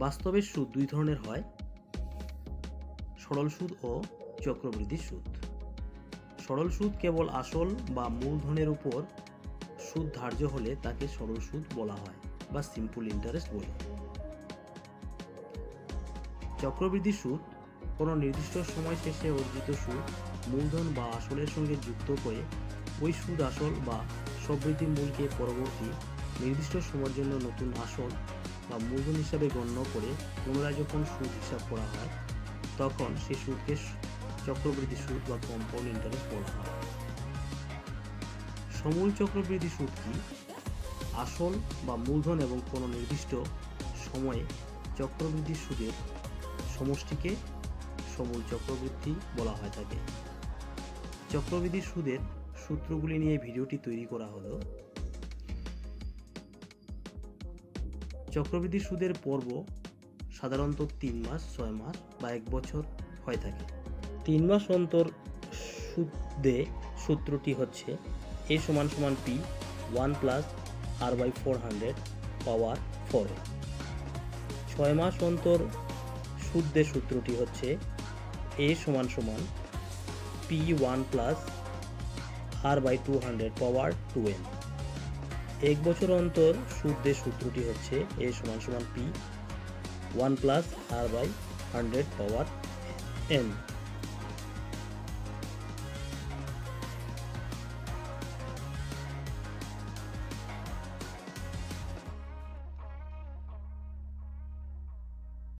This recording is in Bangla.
বাস্তবে সুদ দুই ধরনের হয়, সরল সুদ ও চক্রবৃদ্ধি সুদ। সরল সুদ কেবল আসল বা মূলধনের উপর সুদ ধার্য হলে তাকে সরল সুদ বলা হয় বা সিম্পল ইন্টারেস্ট বলে। চক্রবৃদ্ধি সুদ কোনো নির্দিষ্ট সময় শেষে অর্জিত সুদ মূলধন বা আসলের সঙ্গে যুক্ত করে ওই সুদ আসল বা সমৃদ্ধি মূলকে পরবর্তী নির্দিষ্ট সময়ের জন্য নতুন আসল বা মূলধন হিসাবে গণ্য করে পুনরায় যখন সুদ হিসাব করা হয় তখন সেই সুদকে চক্রবৃদ্ধি সুদ বা কম্পাউন্ড ইন্টারেস্ট বলা হয়। সমূল চক্রবৃদ্ধি সুদ কি? আসল বা মূলধন এবং কোনো নির্দিষ্ট সময়ে চক্রবৃদ্ধি সুদের সমষ্টিকে সমূল চক্রবৃদ্ধি বলা হয়ে থাকে। চক্রবৃদ্ধি সুদের সূত্রগুলি নিয়ে ভিডিওটি তৈরি করা হলো। চক্রবৃদ্ধি সুদের পর্ব সাধারণত 3 মাস, 6 মাস বা 1 বছর হয়ে থাকে। 3 মাস অন্তর সুদে সূত্রটি হচ্ছে a = p 1 + r/400 পাওয়ার 4। 6 মাস অন্তর সুদে সূত্রটি হচ্ছে a = p 1 + r/200 power 2n। 1 বছর অন্তর সুদের সূত্রটি হচ্ছে a = p 1 + r/100 power n।